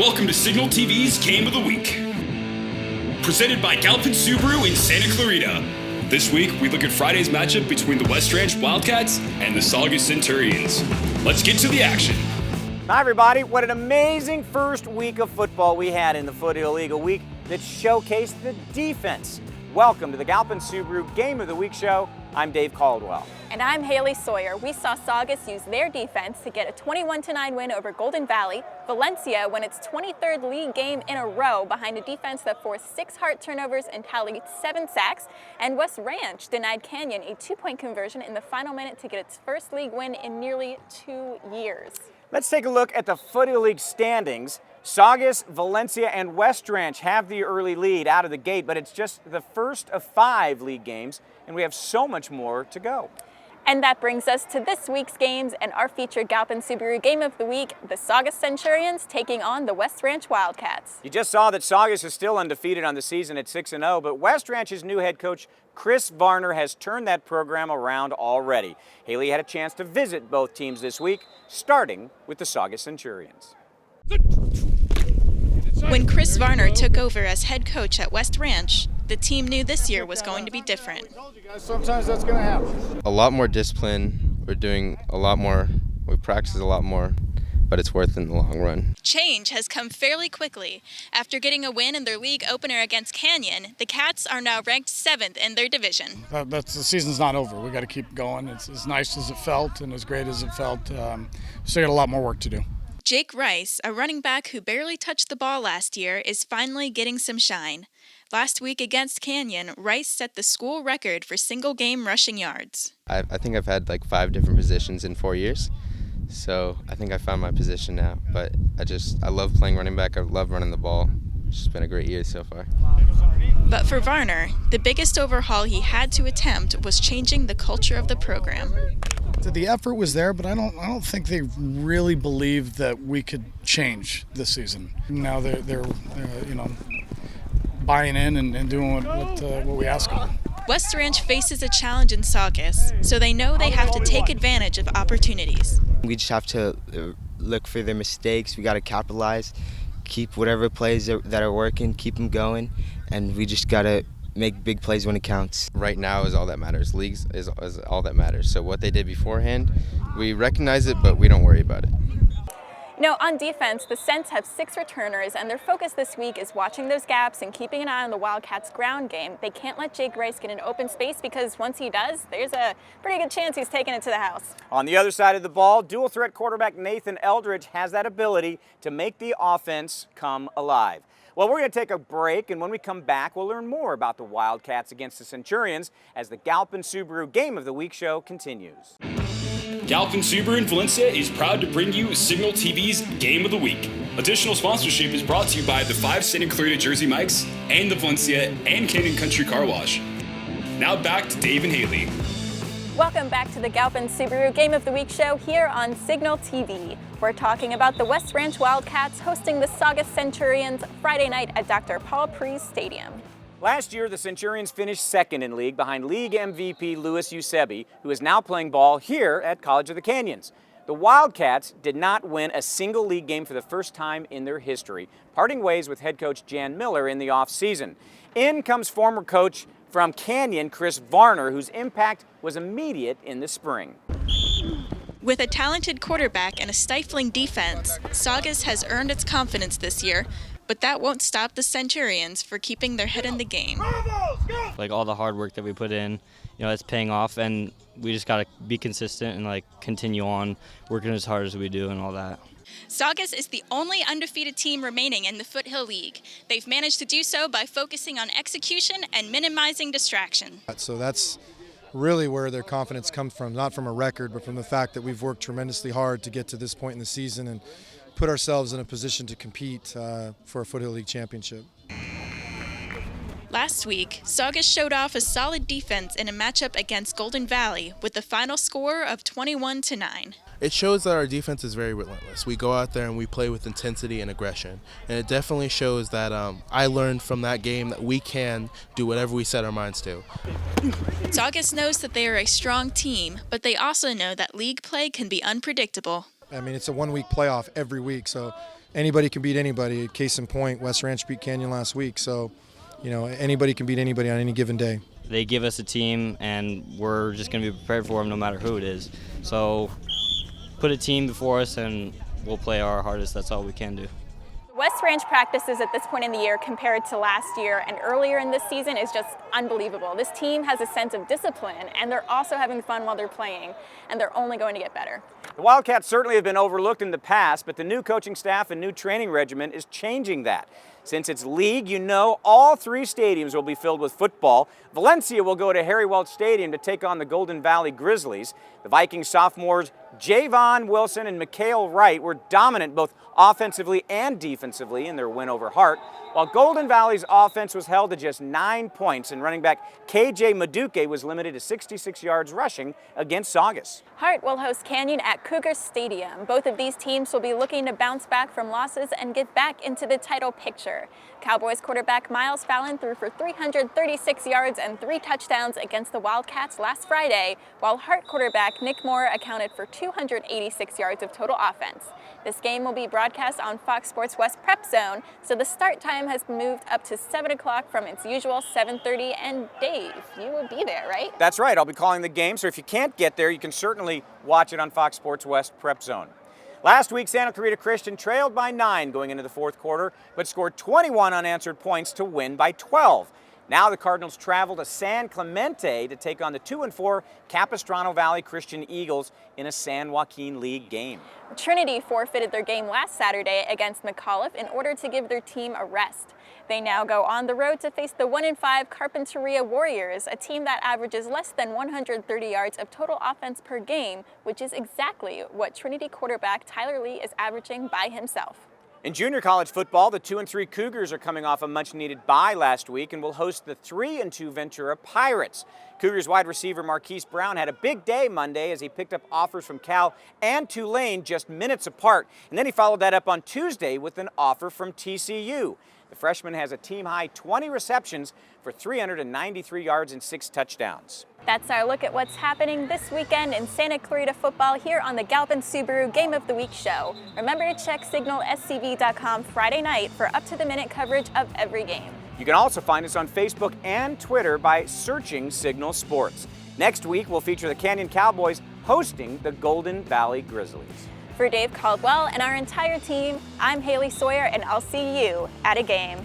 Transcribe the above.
Welcome to SignalTv's Game of the Week. Presented by Galpin Subaru in Santa Clarita. This week, we look at Friday's matchup between the Ranch Wildcats and the Saugus Centurions. Let's get to the action. Hi, everybody. What an amazing first week of football we had in the Foothill League, a week that showcased the defense. Welcome to the Galpin Subaru Game of the Week show. I'm Dave Caldwell. And I'm Haley Sawyer. We saw Saugus use their defense to get a 21-9 win over Golden Valley. Valencia won its 23rd league game in a row behind a defense that forced 6 hard turnovers and tallied 7 sacks. And West Ranch denied Canyon a 2-point conversion in the final minute to get its first league win in nearly 2 years. Let's take a look at the Foothill League standings. Saugus, Valencia, and West Ranch have the early lead out of the gate, but it's just the first of 5 league games, and we have so much more to go. And that brings us to this week's games and our featured Galpin Subaru Game of the Week, the Saugus Centurions taking on the West Ranch Wildcats. You just saw that Saugus is still undefeated on the season at 6-0, but West Ranch's new head coach, Chris Varner, has turned that program around already. Haley had a chance to visit both teams this week, starting with the Saugus Centurions. When Chris Varner took over as head coach at West Ranch, the team knew this year was going to be different. Sometimes that's going to happen. A lot more discipline. We're doing a lot more. We practice a lot more, but it's worth it in the long run. Change has come fairly quickly. After getting a win in their league opener against Canyon, the Cats are now ranked 7th in their division. The season's not over. We got to keep going. It's as nice as it felt and as great as it felt. Still got a lot more work to do. Jake Rice, a running back who barely touched the ball last year, is finally getting some shine. Last week against Canyon, Rice set the school record for single-game rushing yards. I think I've had like 5 different positions in 4 years, so I think I found my position now. But I love playing running back. I love running the ball. It's just been a great year so far. But for Varner, the biggest overhaul he had to attempt was changing the culture of the program. The effort was there, but I don't think they really believed that we could change this season. Now they're buying in and doing what we ask them. West Ranch faces a challenge in Saugus, so they know they have to take advantage of opportunities. We just have to look for their mistakes. We got to capitalize, keep whatever plays that are working, keep them going, and we just got to make big plays when it counts. Right now is all that matters. Leagues is all that matters. So what they did beforehand, we recognize it, but we don't worry about it. You know, on defense, the Cents have 6 returners, and their focus this week is watching those gaps and keeping an eye on the Wildcats' ground game. They can't let Jake Rice get an open space because once he does, there's a pretty good chance he's taking it to the house. On the other side of the ball, dual threat quarterback Nathan Eldridge has that ability to make the offense come alive. Well, we're going to take a break, and when we come back, we'll learn more about the Wildcats against the Centurions as the Galpin Subaru Game of the Week show continues. Galpin Subaru in Valencia is proud to bring you SignalTv's Game of the Week. Additional sponsorship is brought to you by the 5 Santa Clarita Jersey Mikes and the Valencia and Canyon Country Car Wash. Now back to Dave and Haley. Welcome back to the Galpin Subaru Game of the Week show here on SignalTv. We're talking about the West Ranch Wildcats hosting the Saugus Centurions Friday night at Dr. Paul Preece Stadium. Last year, the Centurions finished 2nd in league behind league MVP Louis Eusebi, who is now playing ball here at College of the Canyons. The Wildcats did not win a single league game for the first time in their history, parting ways with head coach Jan Miller in the offseason. In comes former coach from Canyon, Chris Varner, whose impact was immediate in the spring. With a talented quarterback and a stifling defense, Saugus has earned its confidence this year, but that won't stop the Centurions for keeping their head in the game. Like all the hard work that we put in, it's paying off, and we just got to be consistent and continue on working as hard as we do and all that. Saugus is the only undefeated team remaining in the Foothill League. They've managed to do so by focusing on execution and minimizing distraction. So that's really where their confidence comes from, not from a record, but from the fact that we've worked tremendously hard to get to this point in the season and put ourselves in a position to compete for a Foothill League championship. Last week, Saugus showed off a solid defense in a matchup against Golden Valley with the final score of 21-9. It shows that our defense is very relentless. We go out there and we play with intensity and aggression. And it definitely shows that I learned from that game that we can do whatever we set our minds to. Saugus knows that they are a strong team, but they also know that league play can be unpredictable. I mean, it's a one-week playoff every week, so anybody can beat anybody. Case in point, West Ranch beat Canyon last week, so anybody can beat anybody on any given day. They give us a team, and we're just going to be prepared for them no matter who it is. So put a team before us, and we'll play our hardest. That's all we can do. West Ranch practices at this point in the year compared to last year and earlier in this season is just unbelievable. This team has a sense of discipline, and they're also having fun while they're playing, and they're only going to get better. The Wildcats certainly have been overlooked in the past, but the new coaching staff and new training regimen is changing that. Since it's league, all 3 stadiums will be filled with football. Valencia will go to Harry Welch Stadium to take on the Golden Valley Grizzlies. The Vikings sophomores Javon Wilson and Mikhail Wright were dominant both offensively and defensively in their win over Hart, while Golden Valley's offense was held to just 9 points and running back KJ Maduke was limited to 66 yards rushing against Saugus. Hart will host Canyon at Cougar Stadium. Both of these teams will be looking to bounce back from losses and get back into the title picture. Cowboys quarterback Miles Fallon threw for 336 yards and 3 touchdowns against the Wildcats last Friday, while Hart quarterback Nick Moore accounted for 286 yards of total offense. This game will be broadcast on Fox Sports West Prep Zone, so the start time has moved up to 7 o'clock from its usual 7:30. And Dave, you will be there, right? That's right. I'll be calling the game, so if you can't get there, you can certainly watch it on Fox Sports West Prep Zone. Last week, Santa Clarita Christian trailed by 9 going into the 4th quarter, but scored 21 unanswered points to win by 12. Now the Cardinals travel to San Clemente to take on the 2-4 Capistrano Valley Christian Eagles in a San Joaquin League game. Trinity forfeited their game last Saturday against McAuliffe in order to give their team a rest. They now go on the road to face the 1-5 Carpinteria Warriors, a team that averages less than 130 yards of total offense per game, which is exactly what Trinity quarterback Tyler Lee is averaging by himself. In junior college football, the 2-3 Cougars are coming off a much-needed bye last week and will host the 3-2 Ventura Pirates. Cougars wide receiver Marquise Brown had a big day Monday as he picked up offers from Cal and Tulane just minutes apart, and then he followed that up on Tuesday with an offer from TCU. The freshman has a team-high 20 receptions for 393 yards and 6 touchdowns. That's our look at what's happening this weekend in Santa Clarita football here on the Galpin Subaru Game of the Week show. Remember to check SignalSCV.com Friday night for up-to-the-minute coverage of every game. You can also find us on Facebook and Twitter by searching Signal Sports. Next week, we'll feature the Canyon Cowboys hosting the Golden Valley Grizzlies. For Dave Caldwell and our entire team, I'm Haley Sawyer, and I'll see you at a game.